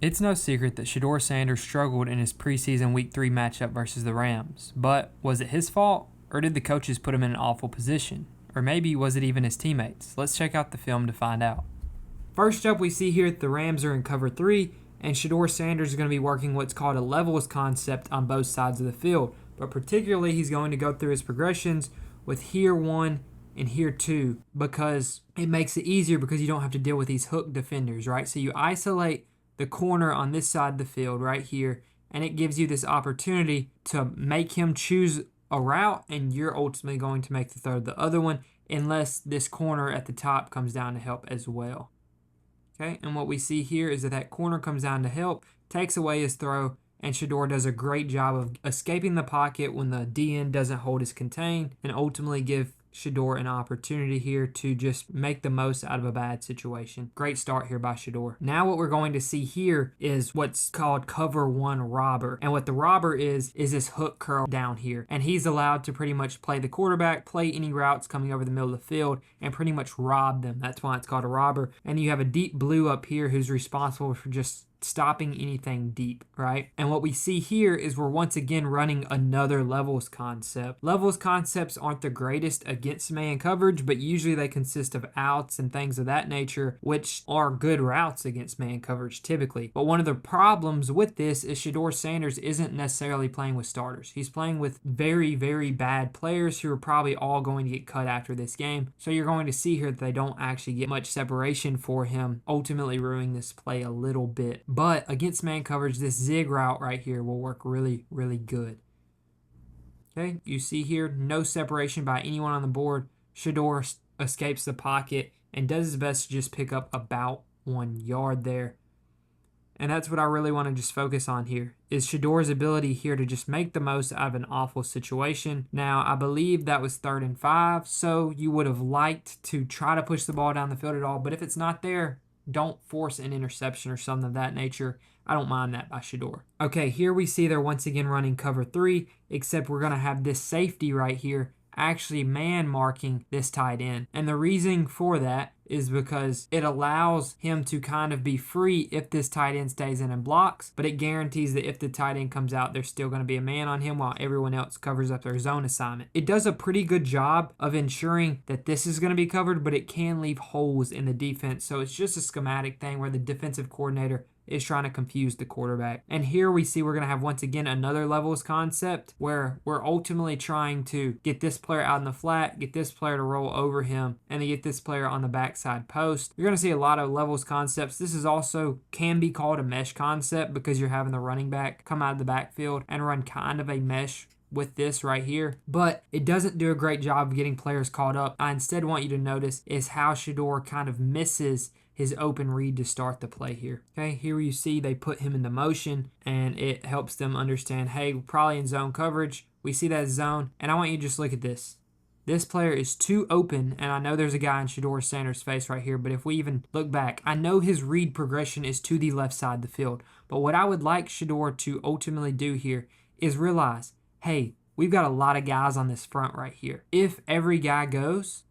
It's no secret that Shedeur Sanders struggled in his preseason Week 3 matchup versus the Rams, but was it his fault, or did the coaches put him in an awful position? Or maybe was it even his teammates? Let's check out the film to find out. First up, we see here that the Rams are in cover 3, and Shedeur Sanders is going to be working what's called a levels concept on both sides of the field, but particularly he's going to go through his progressions with here 1 and here 2 because it makes it easier because you don't have to deal with these hook defenders, right? So you isolate the corner on this side of the field right here, and it gives you this opportunity to make him choose a route, and you're ultimately going to make the throw the other one unless this corner at the top comes down to help as well. Okay, and what we see here is that corner comes down to help, takes away his throw, and Shedeur does a great job of escaping the pocket when the DN doesn't hold his contain, and ultimately give Shedeur an opportunity here to just make the most out of a bad situation. Great start here by Shedeur. Now what we're going to see here is what's called cover 1 robber. And what the robber is this hook curl down here. And he's allowed to pretty much play the quarterback, play any routes coming over the middle of the field, and pretty much rob them. That's why it's called a robber. And you have a deep blue up here who's responsible for just stopping anything deep, right? And what we see here is we're once again running another levels concept. Levels concepts aren't the greatest against man coverage, but usually they consist of outs and things of that nature, which are good routes against man coverage typically. But one of the problems with this is Shedeur Sanders isn't necessarily playing with starters. He's playing with very, very bad players who are probably all going to get cut after this game. So you're going to see here that they don't actually get much separation for him, ultimately ruining this play a little bit. But against man coverage, this zig route right here will work really, really good. Okay, you see here, no separation by anyone on the board. Shedeur escapes the pocket and does his best to just pick up about 1 yard there. And that's what I really want to just focus on here, is Shedeur's ability here to just make the most out of an awful situation. Now, I believe that was 3rd and 5, so you would have liked to try to push the ball down the field at all, but if it's not there, don't force an interception or something of that nature. I don't mind that by Shedeur. Okay, here we see they're once again running cover 3, except we're going to have this safety right here actually man marking this tight end. And the reason for that is because it allows him to kind of be free if this tight end stays in and blocks, but it guarantees that if the tight end comes out, there's still going to be a man on him while everyone else covers up their zone assignment. It does a pretty good job of ensuring that this is going to be covered, but it can leave holes in the defense. So it's just a schematic thing where the defensive coordinator is trying to confuse the quarterback. And here we see we're going to have once again another levels concept where we're ultimately trying to get this player out in the flat, get this player to roll over him, and to get this player on the backside post. You're going to see a lot of levels concepts. This is also can be called a mesh concept because you're having the running back come out of the backfield and run kind of a mesh with this right here, but it doesn't do a great job of getting players caught up. I instead want you to notice is how Shedeur kind of misses his open read to start the play here. Okay, here you see they put him into motion and it helps them understand, hey, we're probably in zone coverage. We see that zone, and I want you to just look at this. This player is too open, and I know there's a guy in Shedeur Sanders' face right here, but if we even look back, I know his read progression is to the left side of the field, but what I would like Shedeur to ultimately do here is realize, hey, we've got a lot of guys on this front right here. If every guy goes,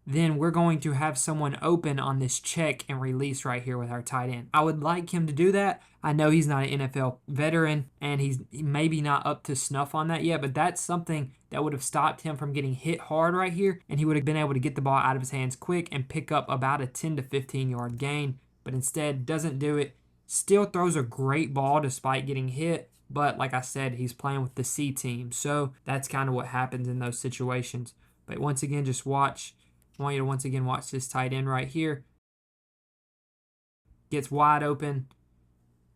then we're going to have someone open on this check and release right here with our tight end. I would like him to do that. I know he's not an NFL veteran, and he's maybe not up to snuff on that yet, but that's something that would have stopped him from getting hit hard right here, and he would have been able to get the ball out of his hands quick and pick up about a 10 to 15 yard gain, but instead doesn't do it. Still throws a great ball despite getting hit, but like I said, he's playing with the C team, so that's kind of what happens in those situations. But once again, just watch. I want you to once again watch this tight end right here. Gets wide open,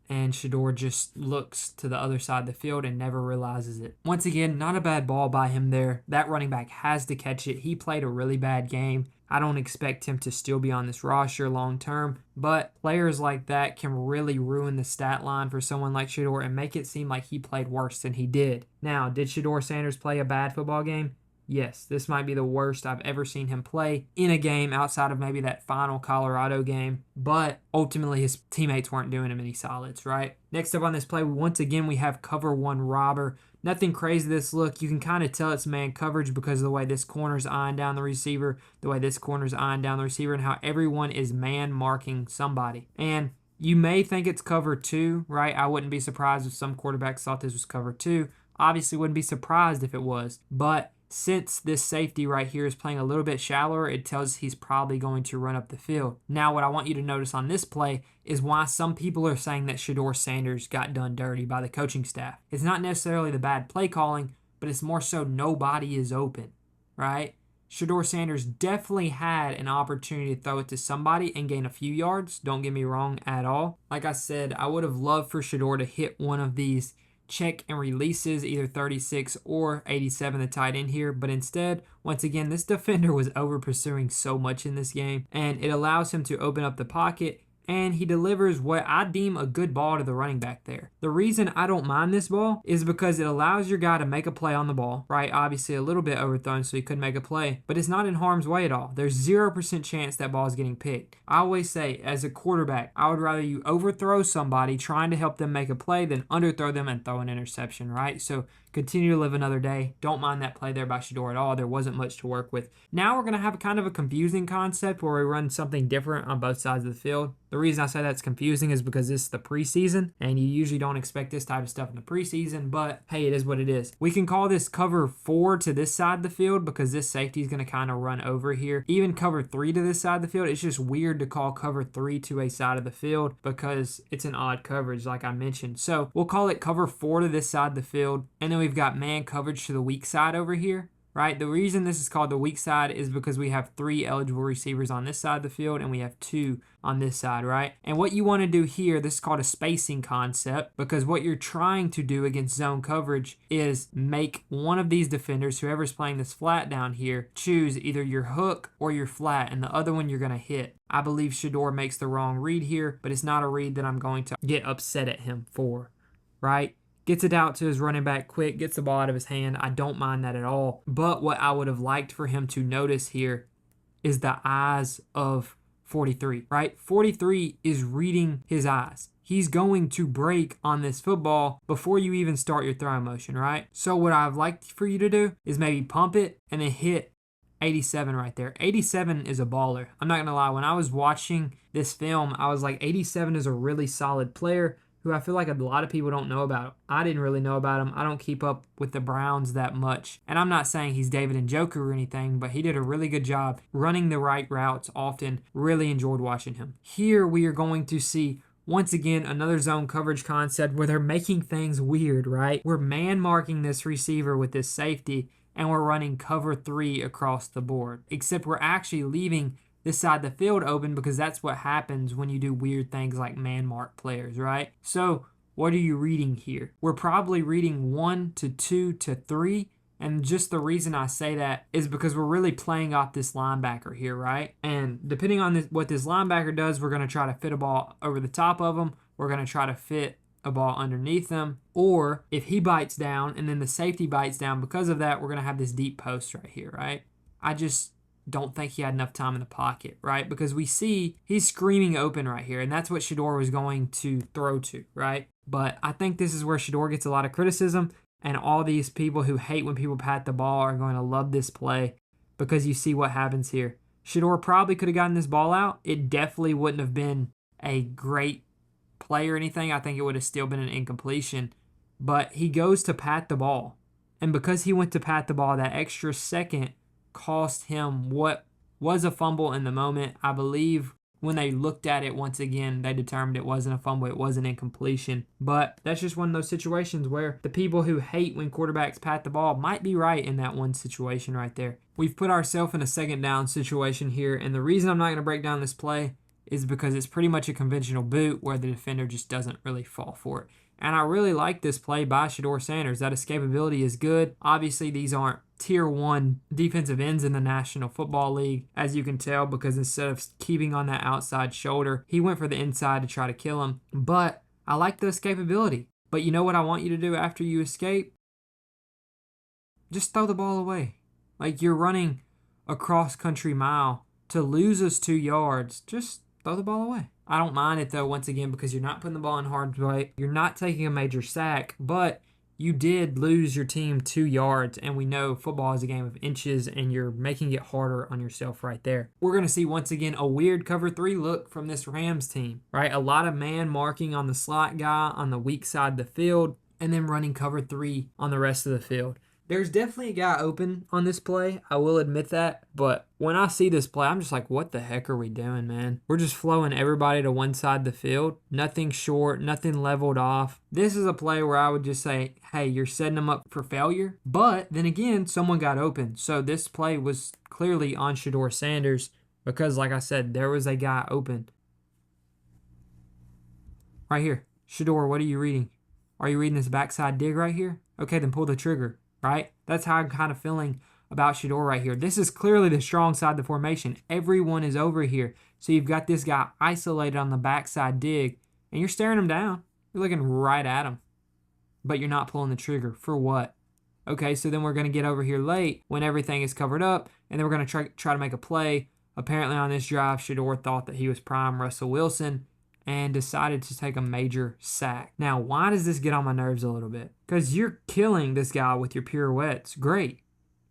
and Shedeur just looks to the other side of the field and never realizes it. Once again, not a bad ball by him there. That running back has to catch it. He played a really bad game. I don't expect him to still be on this roster long term, but players like that can really ruin the stat line for someone like Shedeur and make it seem like he played worse than he did. Now, did Shedeur Sanders play a bad football game? Yes, this might be the worst I've ever seen him play in a game outside of maybe that final Colorado game, but ultimately his teammates weren't doing him any solids, right? Next up on this play, once again, we have cover 1 robber. Nothing crazy this look. You can kind of tell it's man coverage because of the way this corner's eyeing down the receiver, the way this corner's eyeing down the receiver, and how everyone is man marking somebody. And You may think it's cover 2, right? I wouldn't be surprised if some quarterbacks thought this was cover 2. Obviously, wouldn't be surprised if it was. But since this safety right here is playing a little bit shallower, it tells us he's probably going to run up the field. Now, what I want you to notice on this play is why some people are saying that Shedeur Sanders got done dirty by the coaching staff. It's not necessarily the bad play calling, but it's more so nobody is open, right? Shedeur Sanders definitely had an opportunity to throw it to somebody and gain a few yards. Don't get me wrong at all. Like I said, I would have loved for Shedeur to hit one of these check and releases, either 36 or 87, the tight end here. But instead, once again, this defender was over pursuing so much in this game, and it allows him to open up the pocket, and he delivers what I deem a good ball to the running back there. The reason I don't mind this ball is because it allows your guy to make a play on the ball, right? Obviously a little bit overthrown so he couldn't make a play, but it's not in harm's way at all. There's 0% chance that ball is getting picked. I always say, as a quarterback, I would rather you overthrow somebody trying to help them make a play than underthrow them and throw an interception, right? So continue to live another day. Don't mind that play there by Shedeur at all. There wasn't much to work with. Now we're going to have kind of a confusing concept where we run something different on both sides of the field. The reason I say that's confusing is because this is the preseason, and you usually don't expect this type of stuff in the preseason, but hey, it is what it is. We can call this cover 4 to this side of the field because this safety is going to kind of run over here. Even cover 3 to this side of the field, it's just weird to call cover 3 to a side of the field because it's an odd coverage like I mentioned. So we'll call it cover 4 to this side of the field, and then we've got man coverage to the weak side over here. Right? The reason this is called the weak side is because we have 3 eligible receivers on this side of the field and we have 2 on this side, right? And what you want to do here, this is called a spacing concept, because what you're trying to do against zone coverage is make one of these defenders, whoever's playing this flat down here, choose either your hook or your flat, and the other one you're going to hit. I believe Shedeur makes the wrong read here, but it's not a read that I'm going to get upset at him for, right? Gets it out to his running back quick, gets the ball out of his hand. I don't mind that at all. But what I would have liked for him to notice here is the eyes of 43, right? 43 is reading his eyes. He's going to break on this football before you even start your throwing motion, right? So what I've liked for you to do is maybe pump it and then hit 87 right there. 87 is a baller. I'm not going to lie. When I was watching this film, I was like, 87 is a really solid player who I feel like a lot of people don't know about. I didn't really know about him. I don't keep up with the Browns that much. And I'm not saying he's David Njoku or anything, but he did a really good job running the right routes often. Really enjoyed watching him. Here we are going to see, once again, another zone coverage concept where they're making things weird, right? We're man marking this receiver with this safety, and we're running cover 3 across the board. Except we're actually leaving this side of the field open because that's what happens when you do weird things like man mark players, right? So what are you reading here? We're probably reading 1 to 2 to 3, and just the reason I say that is because we're really playing off this linebacker here, right? And depending on what this linebacker does, we're going to try to fit a ball over the top of him. We're going to try to fit a ball underneath him, or if he bites down and then the safety bites down because of that, we're going to have this deep post right here, right? I just don't think he had enough time in the pocket, right? Because we see he's screaming open right here, and that's what Shedeur was going to throw to, right? But I think this is where Shedeur gets a lot of criticism, and all these people who hate when people pat the ball are going to love this play because you see what happens here. Shedeur probably could have gotten this ball out. It definitely wouldn't have been a great play or anything. I think it would have still been an incompletion, but he goes to pat the ball, and because he went to pat the ball, that extra second cost him what was a fumble in the moment. I believe when they looked at it once again, they determined it wasn't a fumble, it was an incompletion. But that's just one of those situations where the people who hate when quarterbacks pat the ball might be right in that one situation right there. We've put ourselves in a second down situation here, and the reason I'm not going to break down this play is because it's pretty much a conventional boot where the defender just doesn't really fall for it. And I really like this play by Shedeur Sanders. That escapability is good. Obviously, these aren't tier 1 defensive ends in the National Football League, as you can tell, because instead of keeping on that outside shoulder, he went for the inside to try to kill him. But I like the escapability. But you know what I want you to do after you escape? Just throw the ball away. Like you're running a cross-country mile to lose us 2 yards. Just throw the ball away. I don't mind it, though, once again, because you're not putting the ball in harm's way. You're not taking a major sack, but you did lose your team 2 yards, and we know football is a game of inches, and you're making it harder on yourself right there. We're going to see once again a weird cover 3 look from this Rams team, right? A lot of man marking on the slot guy on the weak side of the field, and then running cover 3 on the rest of the field. There's definitely a guy open on this play, I will admit that, but when I see this play, I'm just like, what the heck are we doing, man? We're just flowing everybody to one side of the field, nothing short, nothing leveled off. This is a play where I would just say, hey, you're setting them up for failure, but then again, someone got open, so this play was clearly on Shedeur Sanders because, like I said, there was a guy open. Right here. Shedeur, what are you reading? Are you reading this backside dig right here? Okay, then pull the trigger. Right? That's how I'm kind of feeling about Shedeur right here. This is clearly the strong side of the formation. Everyone is over here. So you've got this guy isolated on the backside dig, and you're staring him down. You're looking right at him. But you're not pulling the trigger. For what? Okay, so then we're going to get over here late when everything is covered up, and then we're going to try to make a play. Apparently on this drive, Shedeur thought that he was prime Russell Wilson and decided to take a major sack. Now, why does this get on my nerves a little bit? Because you're killing this guy with your pirouettes. Great.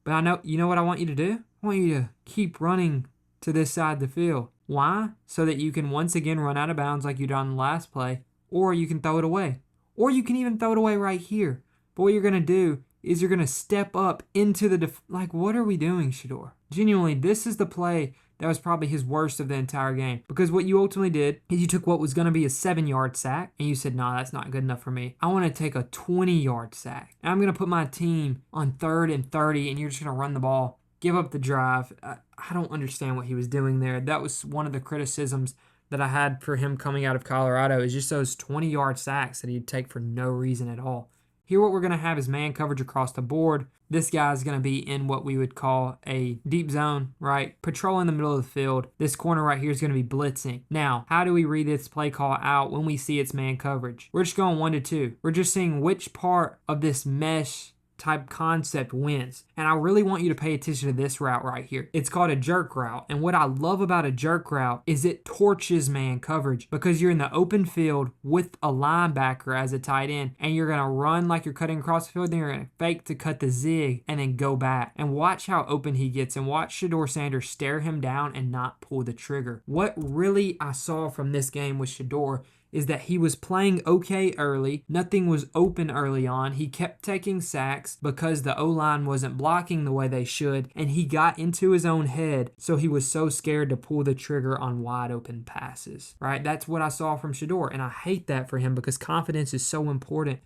But you know what I want you to do? I want you to keep running to this side of the field. Why? So that you can once again run out of bounds like you did on the last play, or you can throw it away. Or you can even throw it away right here. But what you're going to do is you're going to step up into the like, what are we doing, Shedeur? Genuinely, this is the play that was probably his worst of the entire game. Because what you ultimately did is you took what was going to be a 7-yard sack, and you said, nah, that's not good enough for me. I want to take a 20-yard sack. And I'm going to put my team on 3rd and 30, and you're just going to run the ball, give up the drive. I don't understand what he was doing there. That was one of the criticisms that I had for him coming out of Colorado, is just those 20-yard sacks that he'd take for no reason at all. Here what we're going to have is man coverage across the board. This guy is going to be in what we would call a deep zone, right? Patrol in the middle of the field. This corner right here is going to be blitzing. Now, how do we read this play call out when we see it's man coverage? We're just going 1 to 2. We're just seeing which part of this mesh type concept wins. And I really want you to pay attention to this route right here. It's called a jerk route. And what I love about a jerk route is it torches man coverage because you're in the open field with a linebacker as a tight end, and you're going to run like you're cutting across the field, then you're going to fake to cut the zig and then go back. And watch how open he gets, and watch Shedeur Sanders stare him down and not pull the trigger. What really I saw from this game with Shedeur is that he was playing okay early. Nothing was open early on. He kept taking sacks because the O-line wasn't blocking the way they should, and he got into his own head, so he was so scared to pull the trigger on wide open passes, right? That's what I saw from Shedeur, and I hate that for him because confidence is so important.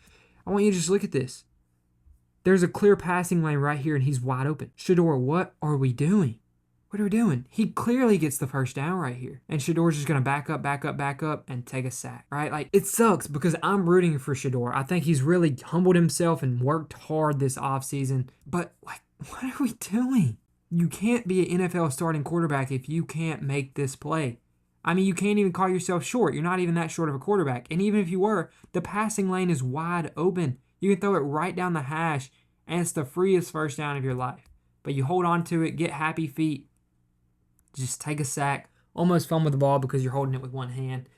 I want you to just look at this. There's a clear passing lane right here, and he's wide open. Shedeur, what are we doing? What are we doing? He clearly gets the first down right here. And Shedeur's just going to back up, and take a sack, right? Like, it sucks because I'm rooting for Shedeur. I think he's really humbled himself and worked hard this offseason. But, like, what are we doing? You can't be an NFL starting quarterback if you can't make this play. I mean, you can't even call yourself short. You're not even that short of a quarterback. And even if you were, the passing lane is wide open. You can throw it right down the hash, and it's the freest first down of your life. But you hold on to it, get happy feet, just take a sack, almost fumble the ball because you're holding it with one hand.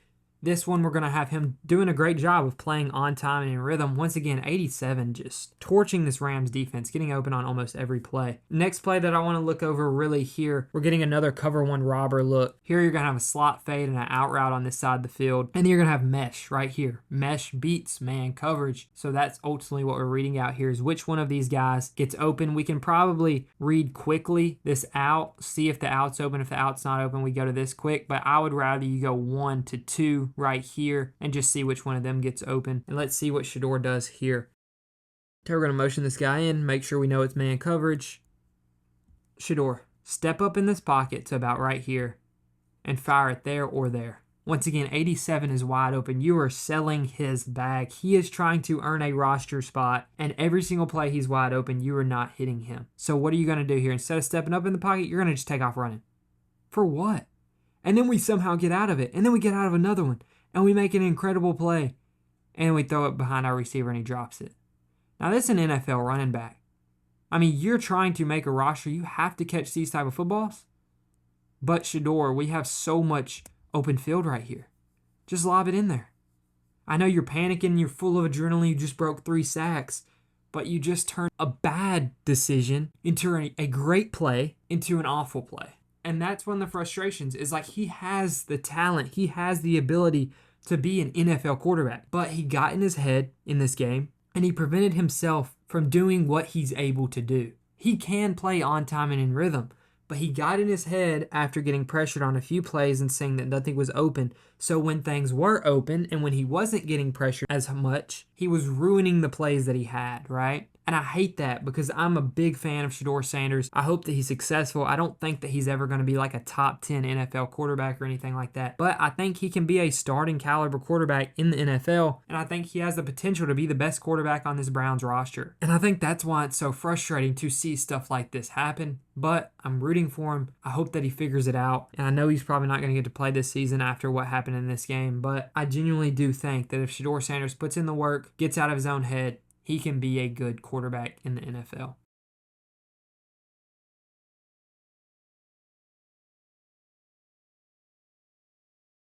This one, we're going to have him doing a great job of playing on time and in rhythm. Once again, 87, just torching this Rams defense, getting open on almost every play. Next play that I want to look over really here, we're getting another cover one robber look. Here you're going to have a slot fade and an out route on this side of the field. And then you're going to have mesh right here. Mesh beats man coverage. So that's ultimately what we're reading out here, is which one of these guys gets open. We can probably read quickly this out, see if the out's open. If the out's not open, we go to this quick. But I would rather you go 1 to 2 right here and just see which one of them gets open. And let's see what Shedeur does here. So we're going to motion this guy in, make sure we know it's man coverage. Shedeur, step up in this pocket to about right here and fire it there or there. Once again, 87 is wide open. You are selling his bag. He is trying to earn a roster spot, and every single play he's wide open, you are not hitting him. So what are you going to do here? Instead of stepping up in the pocket, you're going to just take off running. For what? And then we somehow get out of it. And then we get out of another one. And we make an incredible play. And we throw it behind our receiver and he drops it. Now, this is an NFL running back. I mean, you're trying to make a roster. You have to catch these type of footballs. But Shedeur, we have so much open field right here. Just lob it in there. I know you're panicking. You're full of adrenaline. You just broke 3 sacks. but you just turn a bad decision into a great play into an awful play. And that's one of the frustrations is like he has the talent, he has the ability to be an NFL quarterback, but he got in his head in this game and he prevented himself from doing what he's able to do. He can play on time and in rhythm, but he got in his head after getting pressured on a few plays and saying that nothing was open. So when things were open and when he wasn't getting pressured as much, he was ruining the plays that he had, right? And I hate that because I'm a big fan of Shedeur Sanders. I hope that he's successful. I don't think that he's ever going to be like a top 10 NFL quarterback or anything like that. But I think he can be a starting caliber quarterback in the NFL. And I think he has the potential to be the best quarterback on this Browns roster. And I think that's why it's so frustrating to see stuff like this happen. But I'm rooting for him. I hope that he figures it out. And I know he's probably not going to get to play this season after what happened in this game. But I genuinely do think that if Shedeur Sanders puts in the work, gets out of his own head, he can be a good quarterback in the NFL.